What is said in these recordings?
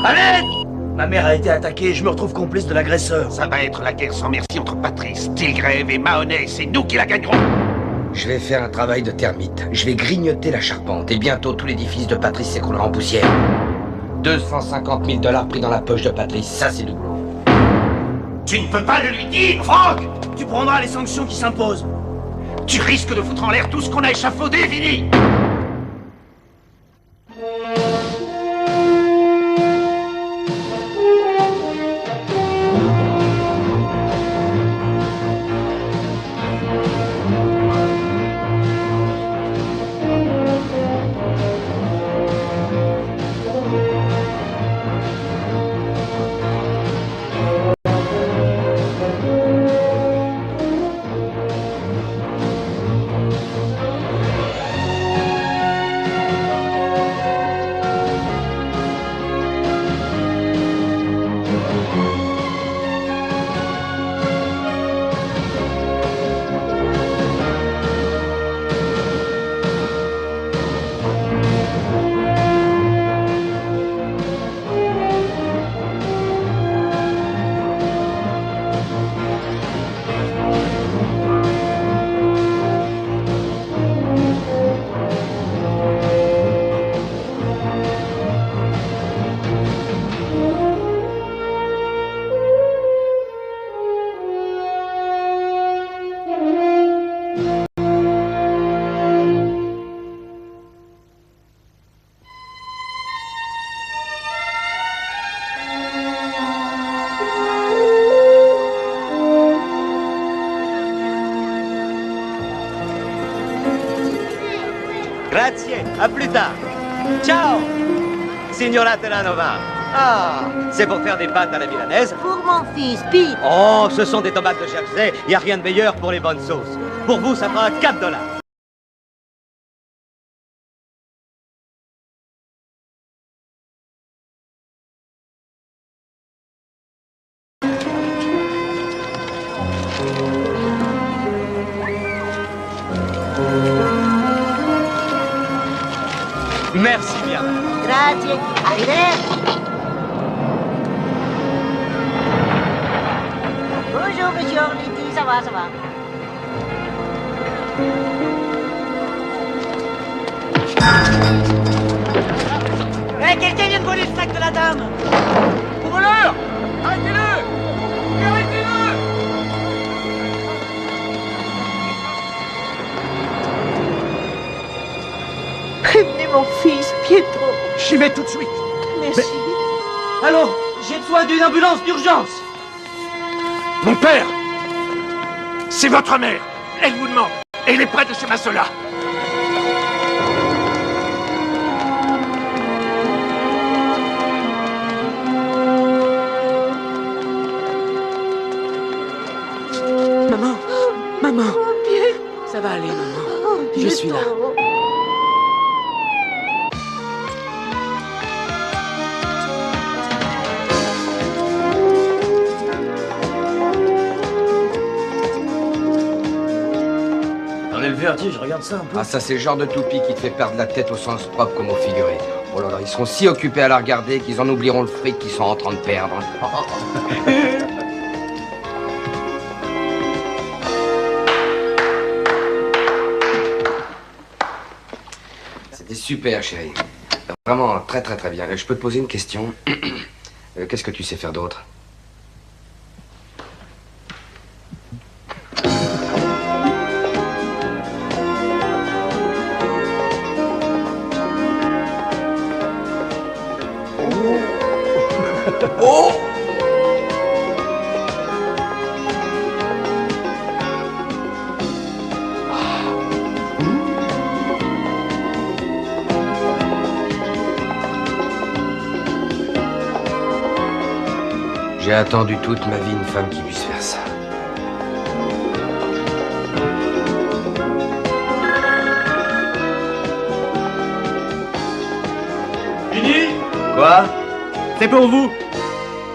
Allez! Ma mère a été attaquée et je me retrouve complice de l'agresseur. Ça va être la guerre sans merci entre Patrice, Tilgrave et Mahoney. C'est nous qui la gagnerons. Je vais faire un travail de termite. Je vais grignoter la charpente et bientôt tout l'édifice de Patrice s'écroulera en poussière. 250 000 $ pris dans la poche de Patrice, ça c'est du boulot. Tu ne peux pas le lui dire, Franck! Tu prendras les sanctions qui s'imposent. Tu risques de foutre en l'air tout ce qu'on a échafaudé, Vinny! Grazie, à plus tard. Ciao, signora Terranova. Ah, c'est pour faire des pâtes à la milanaise? Pour mon fils, Pete. Oh, ce sont des tomates de Jersey. Il n'y a rien de meilleur pour les bonnes sauces. Pour vous, ça fera 4 $. Merci bien, madame. Grazie. Arrivederci. Bonjour, monsieur Orliti. Ça va, ça va. Hé, quelqu'un vient de voler le sac de la dame! Au voleur! Arrêtez-le! Arrêtez-le! Prévenez mon fils, Pietro. J'y vais tout de suite. Merci. Allô? J'ai besoin d'une ambulance d'urgence! Mon père! C'est votre mère. Elle vous demande. Elle est près de chez Massola. Maman! Maman! Oh, Pietro. Ça va aller, maman. Oh, Je suis là. Pietro. J'en ai le vertige, regarde ça un peu. Ah ça c'est le genre de toupie qui te fait perdre la tête au sens propre comme au figuré. Oh là là, ils seront si occupés à la regarder qu'ils en oublieront le fric qu'ils sont en train de perdre. C'était super, chérie. Vraiment très très très bien. Je peux te poser une question? Qu'est-ce que tu sais faire d'autre? Oh! J'ai attendu toute ma vie une femme qui puisse faire ça. Fini? Quoi? C'est pour vous.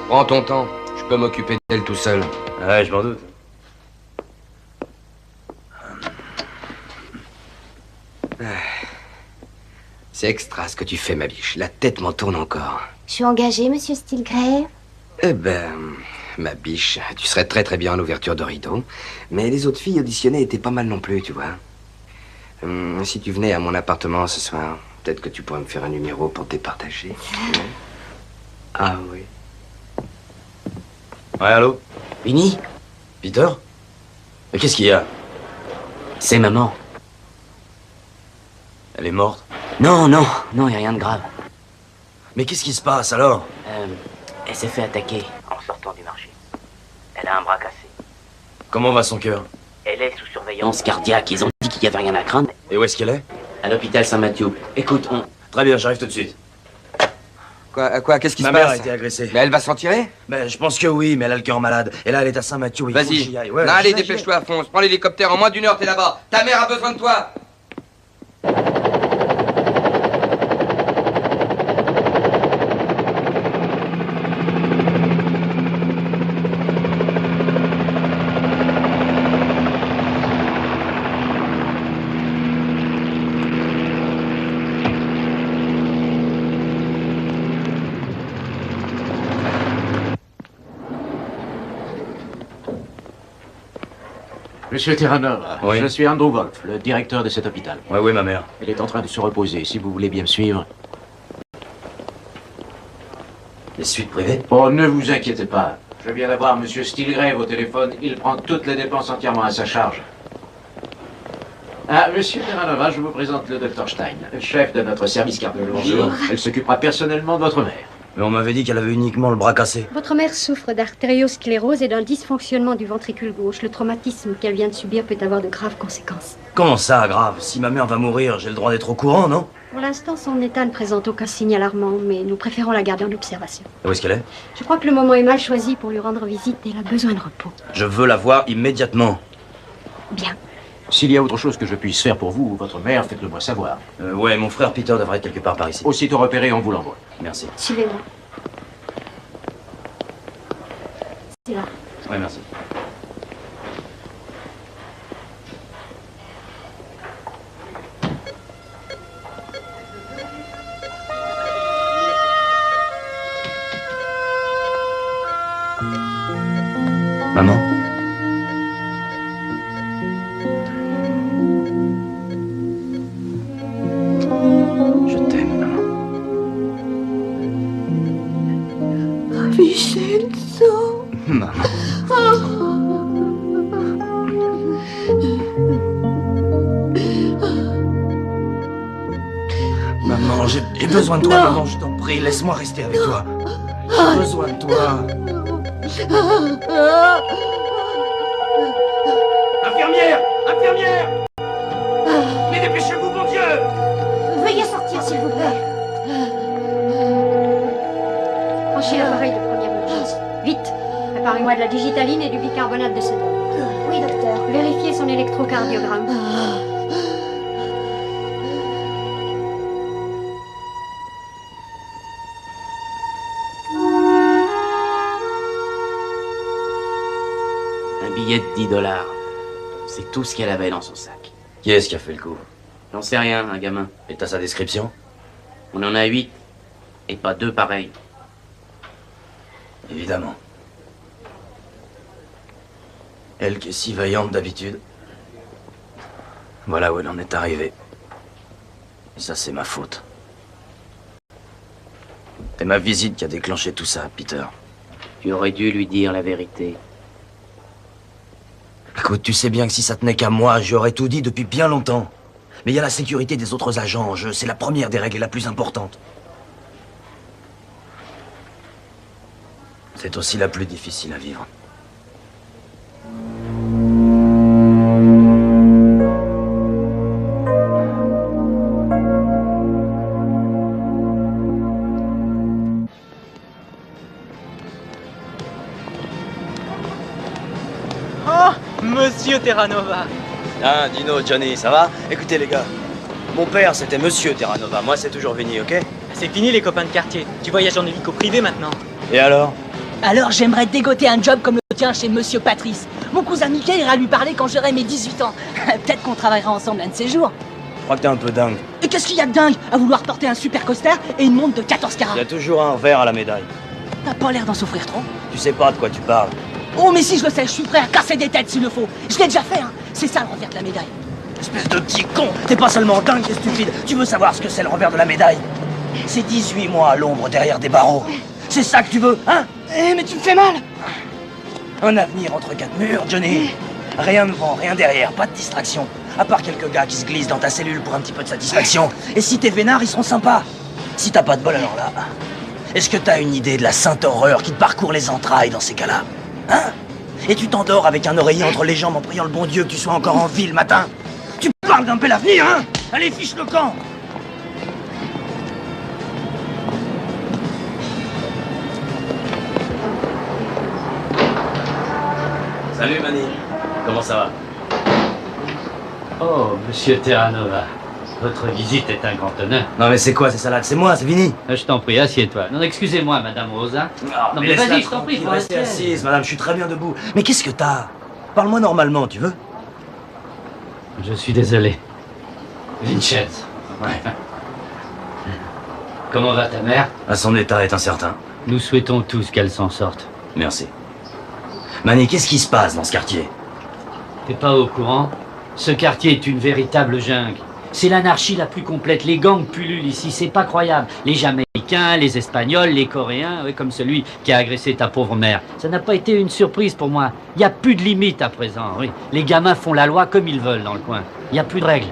Prends ton temps, je peux m'occuper d'elle tout seul. Ah ouais, je m'en doute. C'est extra ce que tu fais, ma biche. La tête m'en tourne encore. Je suis engagée, monsieur Stilgrave. Eh ben, ma biche, tu serais très très bien en ouverture de rideau. Mais les autres filles auditionnées étaient pas mal non plus, tu vois. Si tu venais à mon appartement ce soir, peut-être que tu pourrais me faire un numéro pour te départager. Ah oui. Ouais, allô? Vinny, Peter? Mais qu'est-ce qu'il y a? c'est maman. Elle est morte? Non, non, non, y a rien de grave. Mais qu'est-ce qui se passe alors? Elle s'est fait attaquer en sortant du marché. Elle a un bras cassé. Comment va son cœur? Elle est sous surveillance cardiaque. Ils ont dit qu'il y avait rien à craindre. Et où est-ce qu'elle est? À l'hôpital Saint-Mathieu. Écoute, Très bien, j'arrive tout de suite. Quoi, qu'est-ce qui Ma se mère passe? a été agressée. Mais elle va s'en tirer? Ben, je pense que oui, mais elle a le cœur malade. Et là, elle est à Saint-Mathieu. Il faut que Vas-y. j'y aille. Ouais, Non, allez, j'y vais. dépêche-toi, fonce. Prends l'hélicoptère, en moins d'une heure, t'es là-bas. Ta mère a besoin de toi. Monsieur Terranova, Oui. je suis Andrew Wolf, le directeur de cet hôpital. Ouais, oui, ma mère. Elle est en train de se reposer, si vous voulez bien me suivre. Les suites privées? Oh, ne vous inquiétez pas. Je viens d'avoir Monsieur Stilgrave au téléphone. Il prend toutes les dépenses entièrement à sa charge. Ah, Monsieur Terranova, je vous présente le Dr Stein, chef de notre service cardiologie. Bonjour. Elle s'occupera personnellement de votre mère. Mais on m'avait dit qu'elle avait uniquement le bras cassé. Votre mère souffre d'artériosclérose et d'un dysfonctionnement du ventricule gauche. Le traumatisme qu'elle vient de subir peut avoir de graves conséquences. Comment ça, grave? Si ma mère va mourir, j'ai le droit d'être au courant, non? Pour l'instant, son état ne présente aucun signe alarmant, mais nous préférons la garder en observation. Et où est-ce qu'elle est? Je crois que le moment est mal choisi pour lui rendre visite et elle a besoin de repos. Je veux la voir immédiatement. Bien. S'il y a autre chose que je puisse faire pour vous ou votre mère, faites-le moi savoir. Ouais, mon frère Peter devrait être quelque part par ici. Aussitôt repéré, on vous l'envoie. Merci. Suivez-moi. C'est là. Ouais, merci. Maman? Je t'aime, maman. Vincenzo. Maman. Maman, j'ai besoin de toi, maman, je t'en prie, laisse-moi rester avec toi. J'ai besoin de toi. Infirmière! Infirmière! Mais dépêchez-vous, mon Dieu! Veuillez sortir, s'il vous plaît. Branchez l'appareil de première urgence. Vite. Préparez-moi de la digitaline et du bicarbonate de sodium. Oui, docteur. Vérifiez son électrocardiogramme. Un billet de $10. C'est tout ce qu'elle avait dans son sac. Qui est-ce qui a fait le coup? J'en sais rien, un gamin. Et t'as sa description? On en a 8. Et pas 2 pareils. Évidemment. Elle qui est si vaillante d'habitude. Voilà où elle en est arrivée. Et ça, c'est ma faute. Et ma visite qui a déclenché tout ça, Peter. Tu aurais dû lui dire la vérité. Écoute, tu sais bien que si ça tenait qu'à moi, j'aurais tout dit depuis bien longtemps. Mais il y a la sécurité des autres agents en jeu. C'est la première des règles et la plus importante. C'est aussi la plus difficile à vivre. Oh, Monsieur Terranova. Ah, Dino, Johnny, ça va? Écoutez les gars, mon père c'était Monsieur Terranova, moi c'est toujours Vinny, ok? C'est fini les copains de quartier. Tu voyages en hélico privé maintenant. Et alors? Alors j'aimerais dégoter un job comme le tien chez Monsieur Patrice. Mon cousin Mickey ira lui parler quand j'aurai mes 18 ans. Peut-être qu'on travaillera ensemble un de ces jours. crois que t'es un peu dingue. Et qu'est-ce qu'il y a de dingue à vouloir porter un super coaster et une montre de 14 carats? Il y a toujours un revers à la médaille. T'as pas l'air d'en souffrir trop? Tu sais pas de quoi tu parles. Oh mais si je le sais, je suis prêt à casser des têtes s'il le faut. Je l'ai déjà fait, hein. C'est ça le revers de la médaille. Espèce de petit con, t'es pas seulement dingue, t'es stupide. Tu veux savoir ce que c'est le revers de la médaille? C'est 18 mois à l'ombre derrière des barreaux. C'est ça que tu veux, hein? Eh mais tu me fais mal. Un avenir entre quatre murs, Johnny. Rien devant, rien derrière, pas de distraction. À part quelques gars qui se glissent dans ta cellule pour un petit peu de satisfaction. Et si t'es vénard, ils seront sympas. Si t'as pas de bol, alors là... Est-ce que t'as une idée de la sainte horreur qui te parcourt les entrailles dans ces cas-là? Hein? Et tu t'endors avec un oreiller entre les jambes en priant le bon Dieu que tu sois encore en vie le matin? Tu parles d'un bel avenir, hein? Allez, fiche le camp! Salut, Manny. Comment ça va? Oh, monsieur Terranova, votre visite est un grand honneur. Non mais c'est quoi ces salades? C'est moi, c'est Vinny. Je t'en prie, assieds-toi. Non, excusez-moi, madame Rosa. Non, mais laisse-la vas-y, je t'en prie, tranquille, faut restez rester assise, madame, je suis très bien debout. Mais qu'est-ce que t'as? Parle-moi normalement, tu veux? Je suis désolé. Vincenzo. Ouais. Comment va ta mère? Son état est incertain. Nous souhaitons tous qu'elle s'en sorte. Merci. Manny, qu'est-ce qui se passe dans ce quartier? T'es pas au courant? Ce quartier est une véritable jungle. C'est l'anarchie la plus complète. Les gangs pullulent ici, c'est pas croyable. Les Jamaïcains, les Espagnols, les Coréens, oui, comme celui qui a agressé ta pauvre mère. Ça n'a pas été une surprise pour moi. Il n'y a plus de limites à présent, oui. Les gamins font la loi comme ils veulent dans le coin. Il n'y a plus de règles.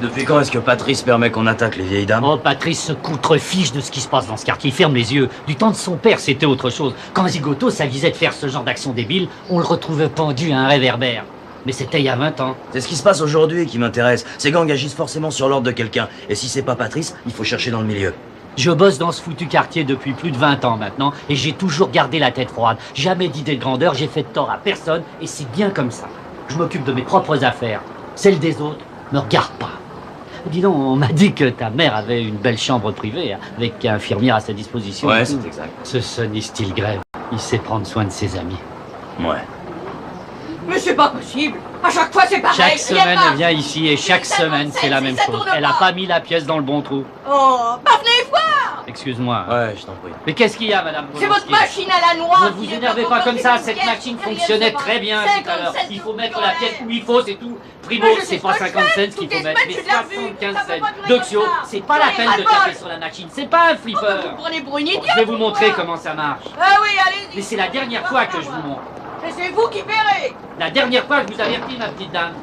Depuis quand est-ce que Patrice permet qu'on attaque les vieilles dames? Oh, Patrice se coutrefiche de ce qui se passe dans ce quartier. Il ferme les yeux. Du temps de son père, c'était autre chose. Quand Zigoto s'avisait de faire ce genre d'action débile, on le retrouvait pendu à un réverbère. Mais c'était il y a 20 ans. C'est ce qui se passe aujourd'hui qui m'intéresse. Ces gangs agissent forcément sur l'ordre de quelqu'un. Et si c'est pas Patrice, il faut chercher dans le milieu. Je bosse dans ce foutu quartier depuis plus de 20 ans maintenant, et j'ai toujours gardé la tête froide. Jamais d'idée de grandeur, j'ai fait de tort à personne, et c'est bien comme ça. Je m'occupe de mes propres affaires. Celles des autres me regardent pas. Dis donc, on m'a dit que ta mère avait une belle chambre privée, hein, avec infirmière à sa disposition. Ouais, c'est exact. Ce Sonny Stilgrave, il sait prendre soin de ses amis. Ouais. Mais c'est pas possible. À chaque fois, c'est pareil. Chaque semaine, elle vient ici, et chaque semaine, c'est la même chose. Elle a pas mis la pièce dans le bon trou. Oh, bah venez voir. Excuse-moi. Ouais, je t'en prie. Mais qu'est-ce qu'il y a, madame C'est Polonsky? votre machine à la noix. Ne vous énervez pas comme ça, cette machine fonctionnait très bien tout à l'heure. Il faut mettre la pièce où il faut, c'est tout. Primo, c'est pas 50 cents qu'il faut mettre, mais 75 cents. Doxio, c'est pas la peine de taper sur la machine, c'est pas un flipper. Vous prenez pour une idiote. Je vais vous montrer comment ça marche. Ah oui, allez-y. Mais c'est la dernière fois que je vous montre. Et c'est vous qui verrez. La dernière fois, je vous avertis, ma petite dame.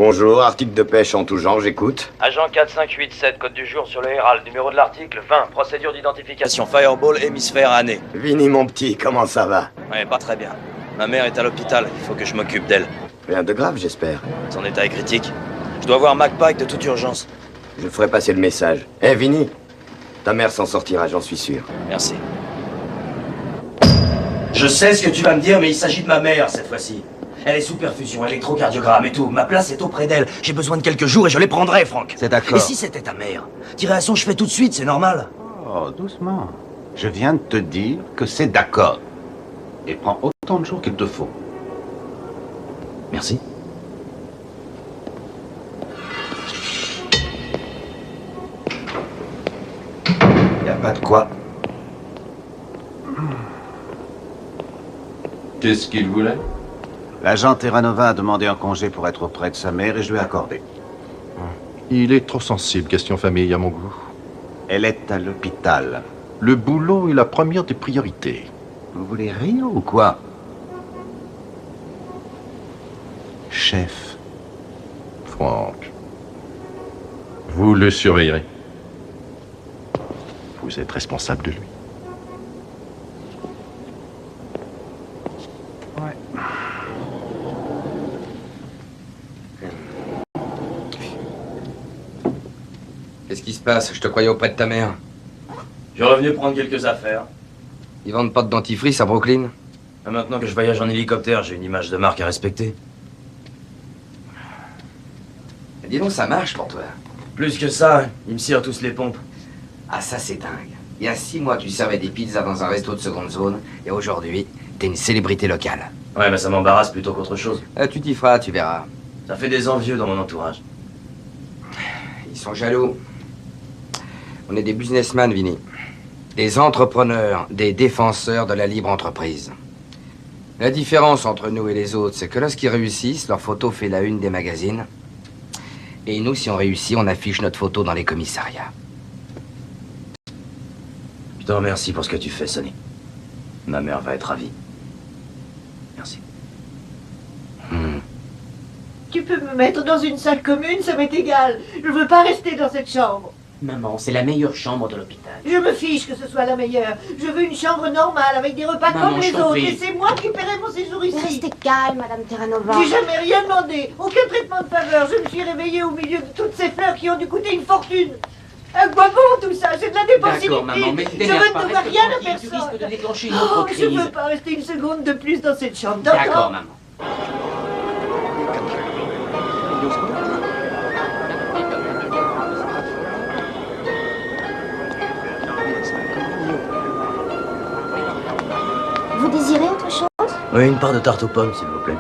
Bonjour, article de pêche en tout genre, j'écoute. Agent 4587, code du jour sur le Herald, numéro de l'article 20, procédure d'identification, Fireball, hémisphère année. Vinny, mon petit, comment ça va? Ouais, pas très bien. Ma mère est à l'hôpital, il faut que je m'occupe d'elle. Rien de grave, j'espère. Son état est critique. Je dois voir McPike de toute urgence. Je ferai passer le message. Eh, Vinny, ta mère s'en sortira, j'en suis sûr. Merci. Je sais ce que tu vas me dire, mais il s'agit de ma mère cette fois-ci. Elle est sous perfusion, électrocardiogramme et tout. Ma place est auprès d'elle. J'ai besoin de quelques jours et je les prendrai, Franck. C'est d'accord. Et si c'était ta mère? Tirer à son chevet tout de suite, c'est normal. Oh, doucement. Je viens de te dire que c'est d'accord. Et prends autant de jours qu'il te faut. Merci. Y a pas de quoi. Qu'est-ce qu'il voulait? L'agent Terranova a demandé un congé pour être auprès de sa mère et je lui ai accordé. Il est trop sensible, question famille, à mon goût. Elle est à l'hôpital. Le boulot est la première des priorités. Vous voulez rire ou quoi? Chef. Franck, vous le surveillerez. Vous êtes responsable de lui. Qu'est-ce qui se passe? Je te croyais auprès de ta mère. Je suis revenu prendre quelques affaires. Ils vendent pas de dentifrice à Brooklyn? Et maintenant que je voyage en hélicoptère, j'ai une image de marque à respecter. Dis donc, ça marche pour toi. Plus que ça, ils me cirent tous les pompes. Ah, ça c'est dingue. Il y a 6 mois, tu servais des pizzas dans un resto de seconde zone, et aujourd'hui, t'es une célébrité locale. Ouais, mais ça m'embarrasse plutôt qu'autre chose. Tu t'y feras, tu verras. Ça fait des envieux dans mon entourage. Ils sont jaloux. On est des businessmen, Vinny. Des entrepreneurs, des défenseurs de la libre entreprise. La différence entre nous et les autres, c'est que lorsqu'ils réussissent, leur photo fait la une des magazines. Et nous, si on réussit, on affiche notre photo dans les commissariats. Je te remercie pour ce que tu fais, Sonny. Ma mère va être ravie. Merci. Tu peux me mettre dans une salle commune, ça m'est égal. Je veux pas rester dans cette chambre. Maman, c'est la meilleure chambre de l'hôpital. Je me fiche que ce soit la meilleure. Je veux une chambre normale avec des repas Maman, comme les je t'en autres. prie. Et c'est moi qui paierai mon séjour ici. Restez calme, Madame Terranova. J'ai jamais rien demandé. Aucun traitement de faveur. Je me suis réveillée au milieu de toutes ces fleurs qui ont dû coûter une fortune. À quoi bon tout ça? C'est de la dépense D'accord, maman, mais inutile. Je veux ne devoir rien à Tu personne. risques de déclencher une autre Je crise. veux pas rester une seconde de plus dans cette chambre. D'accord, maman. Vous désirez autre chose? Oui, une part de tarte aux pommes, s'il vous plaît.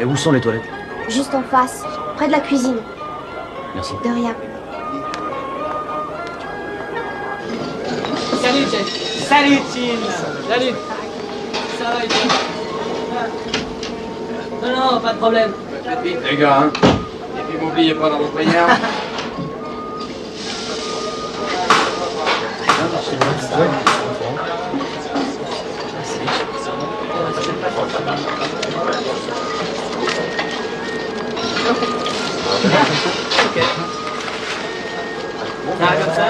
Où sont les toilettes? Juste en face, près de la cuisine. Merci. De rien. Salut, Jeff. Salut, Tim. Salut. Ça va, et toi? Non, pas de problème. Faites vite, les gars, hein. Et puis, m'oubliez pas dans vos prières. Ça va comme ça?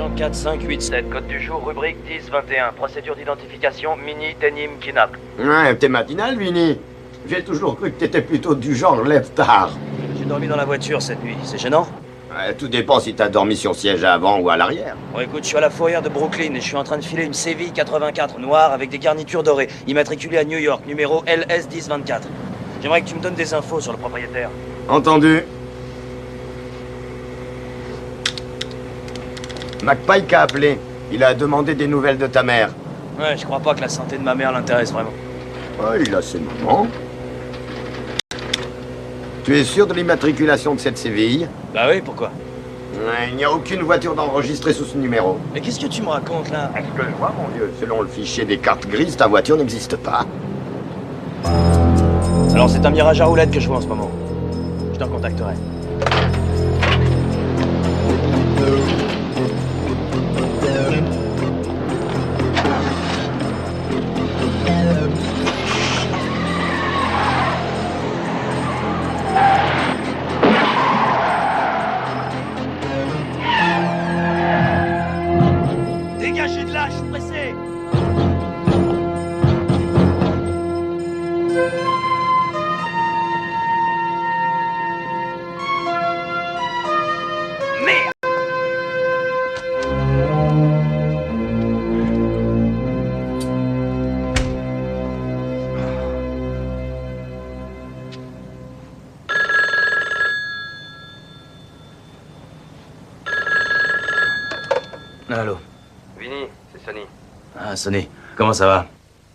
agent 4587. Code du jour, rubrique 10-21. Procédure d'identification, Mini Tenim Kidnap. Ouais, t'es matinal, Vinny. J'ai toujours cru que t'étais plutôt du genre lève-tard. J'ai dormi dans la voiture cette nuit, c'est gênant? Ouais, tout dépend si t'as dormi sur siège à avant ou à l'arrière. Bon écoute, je suis à la fourrière de Brooklyn et je suis en train de filer une Séville 84 noire avec des garnitures dorées, immatriculée à New York, numéro LS 1024. J'aimerais que tu me donnes des infos sur le propriétaire. Entendu. McPike a appelé. Il a demandé des nouvelles de ta mère. Ouais, je crois pas que la santé de ma mère l'intéresse vraiment. Ouais, il a ses moments. Tu es sûr de l'immatriculation de cette CVI? Bah oui, pourquoi? Ouais, il n'y a aucune voiture d'enregistrée sous ce numéro. Mais qu'est-ce que tu me racontes là? Est-ce que je vois, mon vieux? Selon le fichier des cartes grises, ta voiture n'existe pas. Alors c'est un mirage à roulettes que je vois en ce moment. Je t'en contacterai. Dégagez de là, je suis pressé. Merde. Allô? Vinny, c'est Sonny. Ah, Sonny, comment ça va?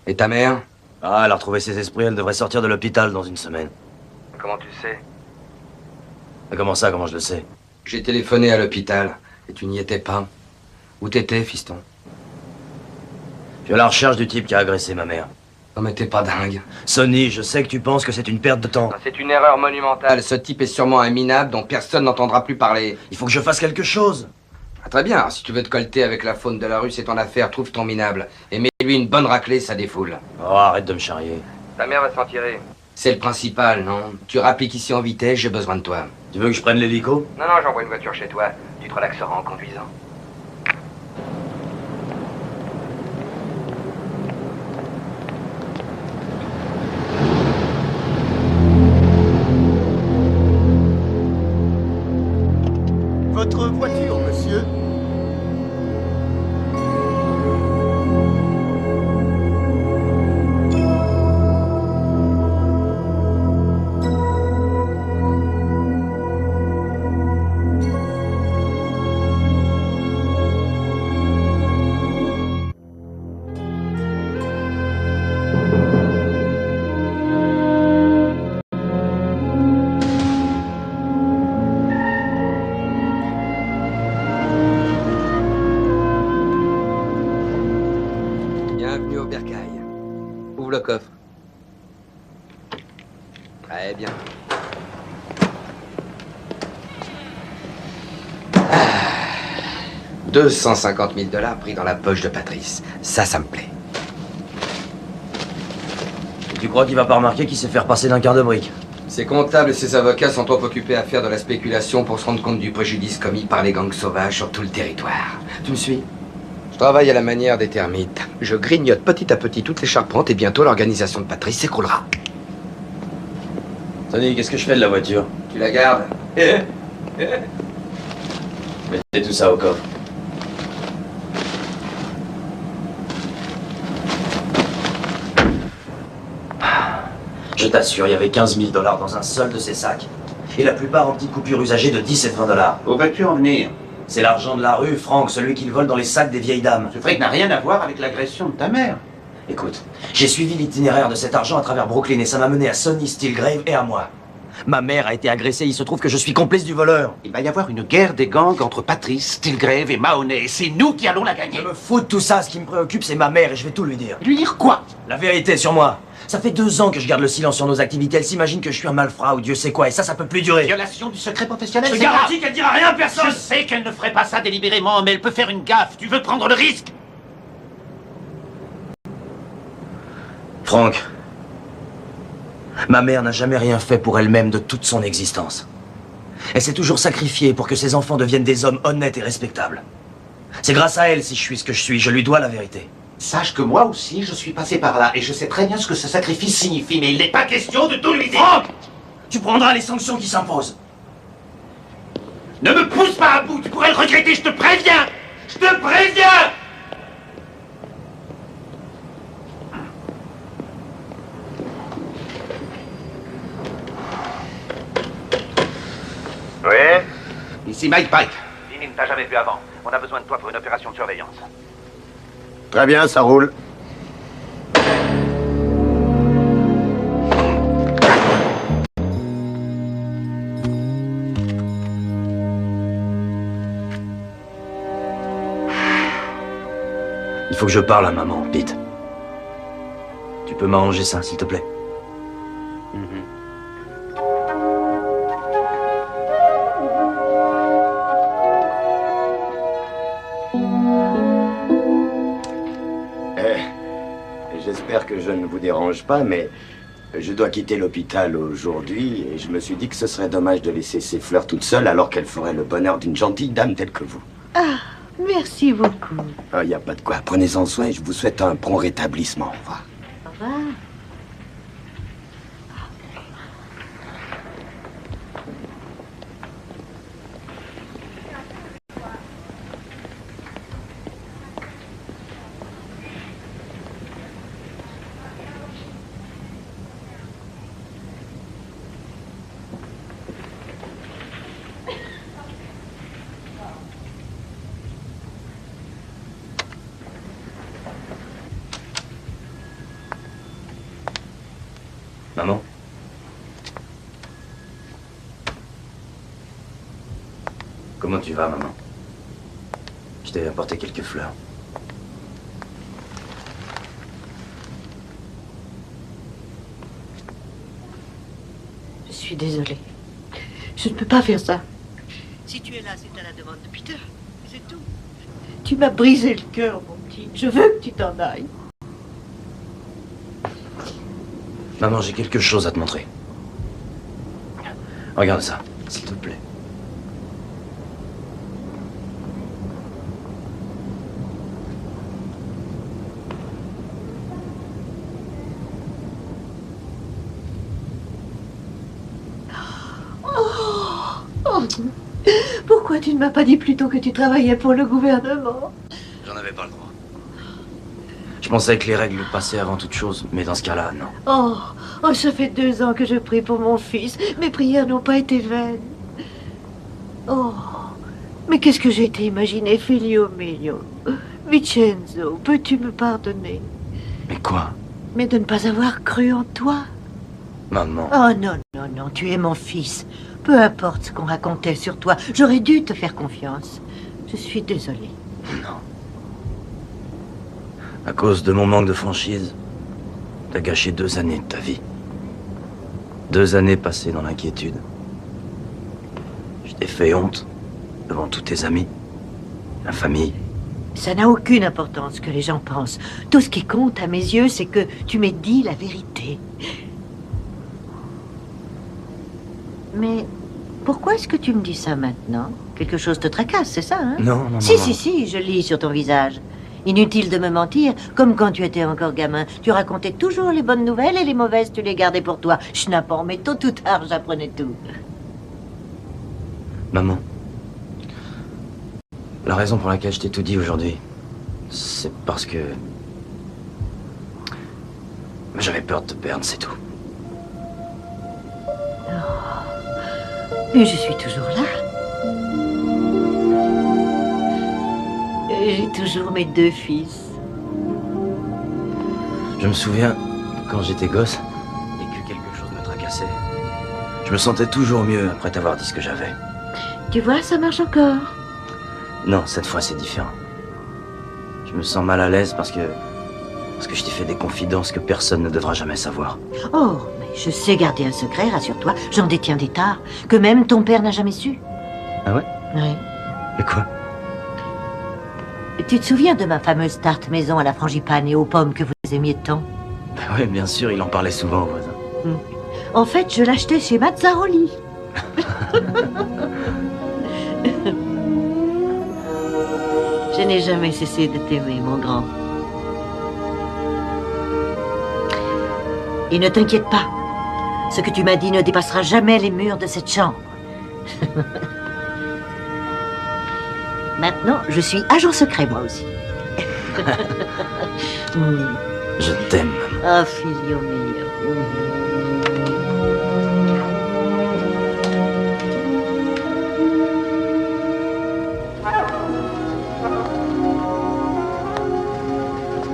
Et ta mère? Ah, elle a retrouvé ses esprits, elle devrait sortir de l'hôpital dans une semaine. Comment tu le sais? Mais comment ça, comment je le sais? J'ai téléphoné à l'hôpital et tu n'y étais pas. Où t'étais, fiston? Je suis à la recherche du type qui a agressé ma mère. Non mais t'es pas dingue. Sonny, je sais que tu penses que c'est une perte de temps. C'est une erreur monumentale. Ce type est sûrement un minable dont personne n'entendra plus parler. Il faut que je fasse quelque chose. Ah, très bien, si tu veux te colter avec la faune de la rue, c'est ton affaire, trouve ton minable. Et mets-lui une bonne raclée, ça défoule. Oh, arrête de me charrier. Ta mère va s'en tirer. C'est le principal, non? Tu rappliques ici en vitesse, j'ai besoin de toi. Tu veux que je prenne l'hélico? Non, j'envoie une voiture chez toi. Tu te relaxeras en conduisant. Votre voiture, monsieur? Bienvenue au bercail. Ouvre le coffre. Très bien. 250 000 $ pris dans la poche de Patrice. Ça me plaît. Et tu crois qu'il va pas remarquer qu'il s'est fait repasser d'un quart de brique? Ses comptables et ses avocats sont trop occupés à faire de la spéculation pour se rendre compte du préjudice commis par les gangs sauvages sur tout le territoire. Tu me suis? Je travaille à la manière des termites. Je grignote petit à petit toutes les charpentes et bientôt l'organisation de Patrice s'écroulera. Sonny, qu'est-ce que je fais de la voiture? Tu la gardes? Mettez tout ça au coffre. Je t'assure, il y avait 15 000 $ dans un seul de ces sacs. Et la plupart en petites coupures usagées de 10 et de 20 $. Où vas-tu en venir? C'est l'argent de la rue, Franck, celui qu'ils volent dans les sacs des vieilles dames. Ce fric n'a rien à voir avec l'agression de ta mère. Écoute, j'ai suivi l'itinéraire de cet argent à travers Brooklyn et ça m'a mené à Sonny Stillgrave et à moi. Ma mère a été agressée, il se trouve que je suis complice du voleur. Il va y avoir une guerre des gangs entre Patrice, Stillgrave et Mahoney. Et c'est nous qui allons la gagner. Je me fous de tout ça, ce qui me préoccupe c'est ma mère et je vais tout lui dire. Lui dire quoi? La vérité sur moi. Ça fait 2 ans que je garde le silence sur nos activités. Elle s'imagine que je suis un malfrat ou Dieu sait quoi et ça peut plus durer. Violation du secret professionnel. Je c'est garantis grave. qu'elle dira rien à personne. Je sais qu'elle ne ferait pas ça délibérément, mais elle peut faire une gaffe. Tu veux prendre le risque? Franck, ma mère n'a jamais rien fait pour elle-même de toute son existence. Elle s'est toujours sacrifiée pour que ses enfants deviennent des hommes honnêtes et respectables. C'est grâce à elle si je suis ce que je suis. Je lui dois la vérité. Sache que moi aussi, je suis passé par là, et je sais très bien ce que ce sacrifice signifie, mais il n'est pas question de tout lui dire. Franck, tu prendras les sanctions qui s'imposent. Ne me pousse pas à bout, tu pourrais le regretter, je te préviens. Je te préviens. Oui? Ici Mike Pike. Vinny ne t'a jamais vu avant. On a besoin de toi pour une opération de surveillance. Très bien, ça roule. Il faut que je parle à maman, Pete. Tu peux m'arranger ça, s'il te plaît? J'espère que je ne vous dérange pas, mais je dois quitter l'hôpital aujourd'hui et je me suis dit que ce serait dommage de laisser ces fleurs toutes seules alors qu'elles feraient le bonheur d'une gentille dame telle que vous. Ah, merci beaucoup. Il n'y a pas de quoi. Prenez-en soin et je vous souhaite un prompt rétablissement. Au revoir. Au revoir. Maman? Comment tu vas, maman? Je t'ai apporté quelques fleurs. Je suis désolée. Je ne peux pas faire ça. Si tu es là, c'est à la demande de Peter. C'est tout. Tu m'as brisé le cœur, mon petit. Je veux que tu t'en ailles. Maman, j'ai quelque chose à te montrer. Regarde ça, s'il te plaît. Oh, pourquoi tu ne m'as pas dit plus tôt que tu travaillais pour le gouvernement? J'en avais pas le droit. Je pensais que les règles passaient avant toute chose, mais dans ce cas-là, non. Oh, ça fait 2 ans que je prie pour mon fils. Mes prières n'ont pas été vaines. Oh, mais qu'est-ce que j'ai été imaginé, figlio mio. Vincenzo, peux-tu me pardonner? Mais quoi? Mais de ne pas avoir cru en toi. Maman. Oh non, non, non, tu es mon fils. Peu importe ce qu'on racontait sur toi, j'aurais dû te faire confiance. Je suis désolée. Non. À cause de mon manque de franchise, t'as gâché 2 années de ta vie. 2 années passées dans l'inquiétude. Je t'ai fait honte devant tous tes amis, la famille. Ça n'a aucune importance ce que les gens pensent. Tout ce qui compte à mes yeux, c'est que tu m'aies dit la vérité. Mais pourquoi est-ce que tu me dis ça maintenant? Quelque chose te tracasse, c'est ça, hein? Non, non, Si, maman. si, je lis sur ton visage. Inutile de me mentir, comme quand tu étais encore gamin. Tu racontais toujours les bonnes nouvelles et les mauvaises, tu les gardais pour toi. Schnappant, mais tôt ou tard, j'apprenais tout. Maman, la raison pour laquelle je t'ai tout dit aujourd'hui, c'est parce que... j'avais peur de te perdre, c'est tout. Mais je suis toujours là. J'ai toujours mes 2 fils. Je me souviens, quand j'étais gosse, et que quelque chose me tracassait, je me sentais toujours mieux après t'avoir dit ce que j'avais. Tu vois, ça marche encore. Non, cette fois c'est différent. Je me sens mal à l'aise parce que je t'ai fait des confidences que personne ne devra jamais savoir. Oh, mais je sais garder un secret, rassure-toi. J'en détiens des tares, que même ton père n'a jamais su. Ah ouais? Oui. Et quoi? Tu te souviens de ma fameuse tarte maison à la frangipane et aux pommes que vous aimiez tant? Oui, bien sûr, il en parlait souvent aux voisins. En fait, je l'achetais chez Mazzaroli. Je n'ai jamais cessé de t'aimer, mon grand. Et ne t'inquiète pas, ce que tu m'as dit ne dépassera jamais les murs de cette chambre. Maintenant, je suis agent secret, moi aussi. Je t'aime. Ah, figlio mio.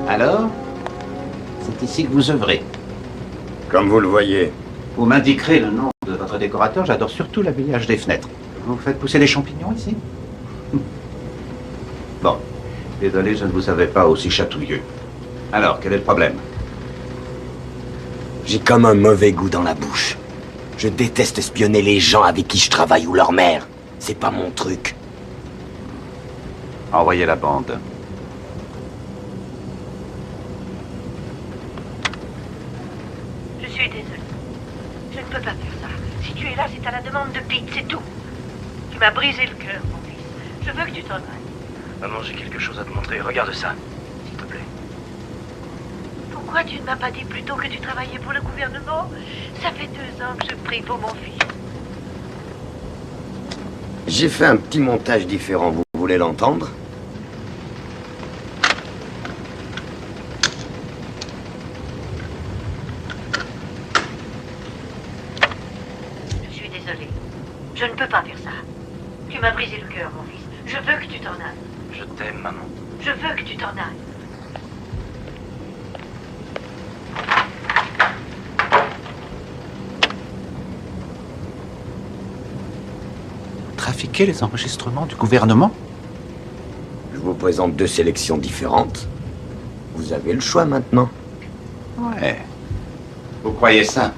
Alors, c'est ici que vous œuvrez. Comme vous le voyez. Vous m'indiquerez le nom de votre décorateur. J'adore surtout l'habillage des fenêtres. Vous faites pousser des champignons ici? Bon. Désolé, je ne vous avais pas aussi chatouilleux. Alors, quel est le problème? J'ai comme un mauvais goût dans la bouche. Je déteste espionner les gens avec qui je travaille ou leur mère. C'est pas mon truc. Envoyez la bande. Je suis désolée. Je ne peux pas faire ça. Si tu es là, c'est à la demande de Pete, c'est tout. Tu m'as brisé le cœur, mon fils. Je veux que tu t'en ailles. Maman, j'ai quelque chose à te montrer. Regarde ça, s'il te plaît. Pourquoi tu ne m'as pas dit plus tôt que tu travaillais pour le gouvernement? Ça fait 2 ans que je prie pour mon fils. J'ai fait un petit montage différent. Vous voulez l'entendre? Je suis désolée. Je ne peux pas faire ça. Tu m'as brisé le cœur, mon fils. Je veux que tu t'en ailles. Je t'aime, maman. Je veux que tu t'en ailles. Trafiquer les enregistrements du gouvernement? Je vous présente 2 sélections différentes. Vous avez le choix maintenant. Ouais. Vous croyez ça?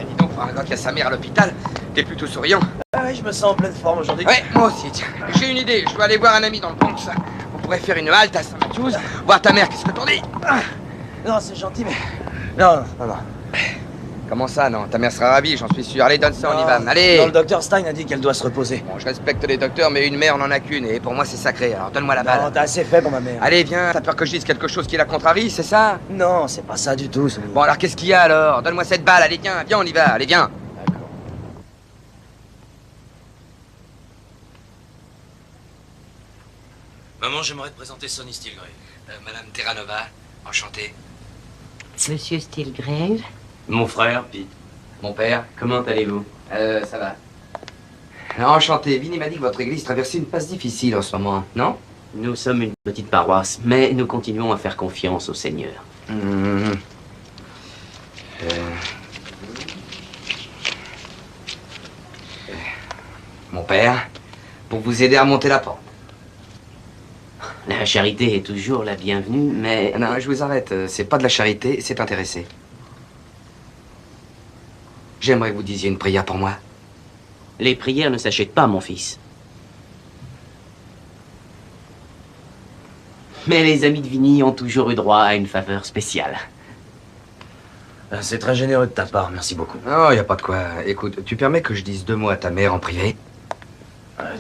Dis donc, pour un gars qui a sa mère à l'hôpital, t'es plutôt souriant. Ah ouais, je me sens en pleine forme aujourd'hui. Ouais, moi aussi, tiens. J'ai une idée, je dois aller voir un ami dans le Bronx. On pourrait faire une halte à Saint-Matthews, voir ta mère, qu'est-ce que t'en dis? Non, c'est gentil, mais... Non. Comment ça, non? Ta mère sera ravie, j'en suis sûr. Allez, donne ça, on y va. Allez! Non, le docteur Stein a dit qu'elle doit se reposer. Bon, je respecte les docteurs, mais une mère, on en a qu'une, et pour moi, c'est sacré. Alors, donne-moi la balle. Non, t'as assez fait pour ma mère. Allez, viens, t'as peur que je dise quelque chose qui la contrarie, c'est ça? Non, c'est pas ça du tout. Bon, alors, qu'est-ce qu'il y a, alors? Donne-moi cette balle, allez, viens, on y va, allez, viens. D'accord. Maman, j'aimerais te présenter Sonny Stilgrave. Madame Terranova, enchantée. Monsieur Stilgrave? Mon frère, Pete. Mon père, comment allez-vous? Ça va. Enchanté. Vinny m'a dit que votre église traversait une passe difficile en ce moment, non? Nous sommes une petite paroisse, mais nous continuons à faire confiance au Seigneur. Mon père, pour vous aider à monter la pente. La charité est toujours la bienvenue, mais... Non, je vous arrête. C'est pas de la charité, c'est intéressé. J'aimerais que vous disiez une prière pour moi. Les prières ne s'achètent pas, mon fils. Mais les amis de Vinny ont toujours eu droit à une faveur spéciale. C'est très généreux de ta part, merci beaucoup. Oh, y a pas de quoi. Écoute, tu permets que je dise 2 mots à ta mère en privé?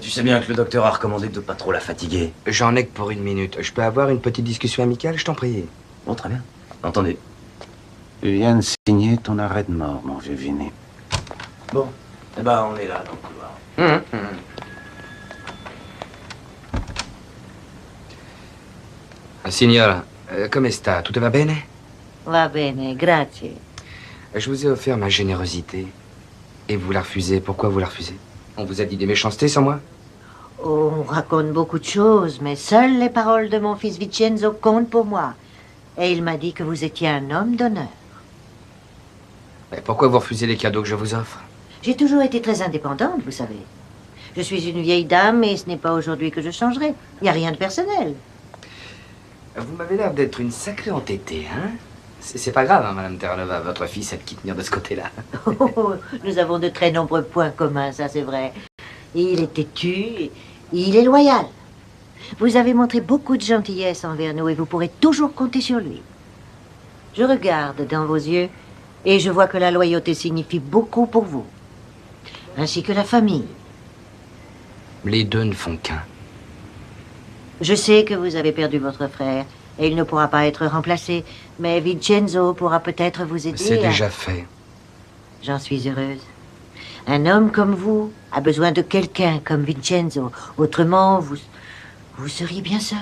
Tu sais bien que le docteur a recommandé de pas trop la fatiguer. J'en ai que pour 1 minute. Je peux avoir une petite discussion amicale, je t'en prie. Bon, très bien. Entendez. Tu viens de signer ton arrêt de mort, mon vieux Vinny. Bon, eh ben, on est là, dans le couloir. Signora, come sta? Tutto va bene? Va bene, grazie. Je vous ai offert ma générosité. Et vous la refusez. Pourquoi vous la refusez? On vous a dit des méchancetés sur moi? Oh, on raconte beaucoup de choses, mais seules les paroles de mon fils Vincenzo comptent pour moi. Et il m'a dit que vous étiez un homme d'honneur. Mais pourquoi vous refusez les cadeaux que je vous offre? J'ai toujours été très indépendante, vous savez. Je suis une vieille dame et ce n'est pas aujourd'hui que je changerai. Il n'y a rien de personnel. Vous m'avez l'air d'être une sacrée entêtée, hein? C'est pas grave, hein, Madame Terranova. Votre fils a de qui tenir de ce côté-là. Oh, nous avons de très nombreux points communs, ça c'est vrai. Il est têtu, et il est loyal. Vous avez montré beaucoup de gentillesse envers nous et vous pourrez toujours compter sur lui. Je regarde dans vos yeux Et je vois que la loyauté signifie beaucoup pour vous. Ainsi que la famille. Les deux ne font qu'un. Je sais que vous avez perdu votre frère et il ne pourra pas être remplacé, mais Vincenzo pourra peut-être vous aider. C'est déjà fait. J'en suis heureuse. Un homme comme vous a besoin de quelqu'un comme Vincenzo. Autrement, vous seriez bien seul.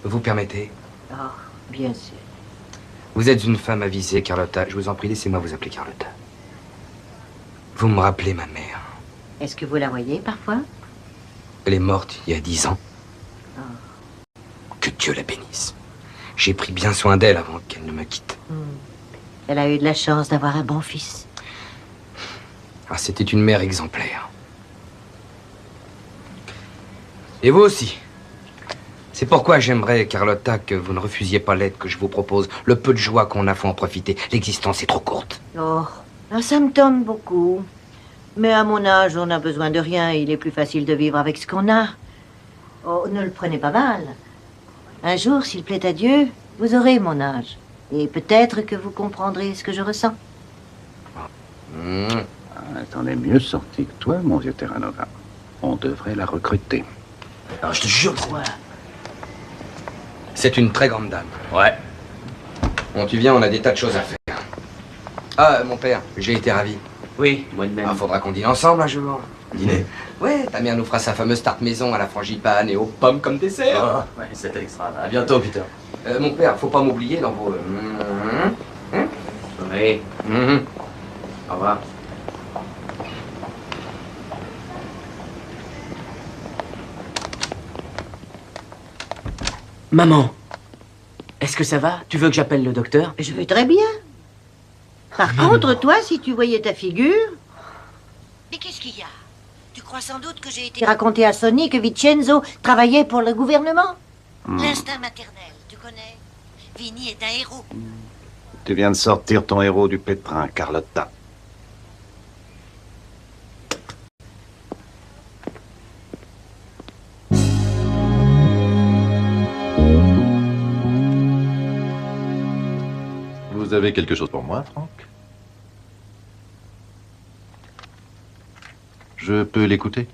Vous permettez? Oh, bien sûr. Vous êtes une femme avisée, Carlotta. Je vous en prie, laissez-moi vous appeler Carlotta. Vous me rappelez ma mère. Est-ce que vous la voyez parfois? Elle est morte il y a 10 ans. Que Dieu la bénisse. J'ai pris bien soin d'elle avant qu'elle ne me quitte. Elle a eu de la chance d'avoir un bon fils. Ah, c'était une mère exemplaire. Et vous aussi. C'est pourquoi j'aimerais, Carlotta, que vous ne refusiez pas l'aide que je vous propose. Le peu de joie qu'on a, faut en profiter. L'existence est trop courte. Oh, ça me tombe beaucoup. Mais à mon âge, on n'a besoin de rien. Il est plus facile de vivre avec ce qu'on a. Oh, ne le prenez pas mal. Un jour, s'il plaît à Dieu, vous aurez mon âge. Et peut-être que vous comprendrez ce que je ressens. T'en es mieux sorti que toi, mon vieux Terranova. On devrait la recruter. Alors, je te jure, c'est une très grande dame. Ouais. Bon, tu viens, on a des tas de choses à faire. Ah, mon père, j'ai été ravi. Oui, moi de même. Ah, faudra qu'on dîne ensemble un jour. Dîner? Ouais, ta mère nous fera sa fameuse tarte maison à la frangipane et aux pommes comme dessert. Oh, ouais, c'était extra. À bientôt, Peter. Mon père, faut pas m'oublier dans vos... Oui. Au revoir. Maman, est-ce que ça va? Tu veux que j'appelle le docteur? Je veux très bien. Par contre, toi, si tu voyais ta figure... Mais qu'est-ce qu'il y a? Tu crois sans doute que j'ai été raconté à Sonny que Vincenzo travaillait pour le gouvernement? L'instinct maternel, tu connais? Vinny est un héros. Tu viens de sortir ton héros du pétrin, Carlotta. Vous avez quelque chose pour moi, Franck? Je peux l'écouter?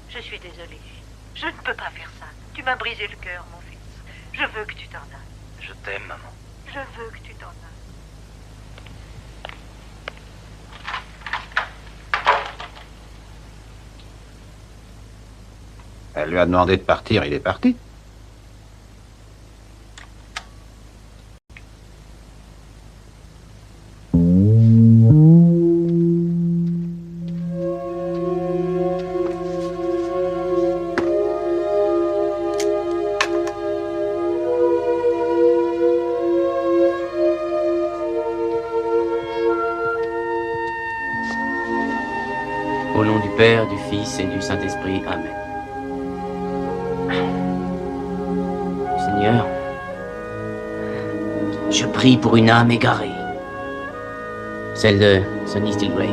Je suis désolée. Je ne peux pas faire ça. Tu m'as brisé le cœur, mon fils. Je veux que tu t'en ailles. Je t'aime, maman. Je veux que tu t'en ailles. Elle lui a demandé de partir, il est parti. Au nom du Père, du Fils et du Saint-Esprit. Amen. Seigneur, je prie pour une âme égarée, celle de Sonny Stillgrave.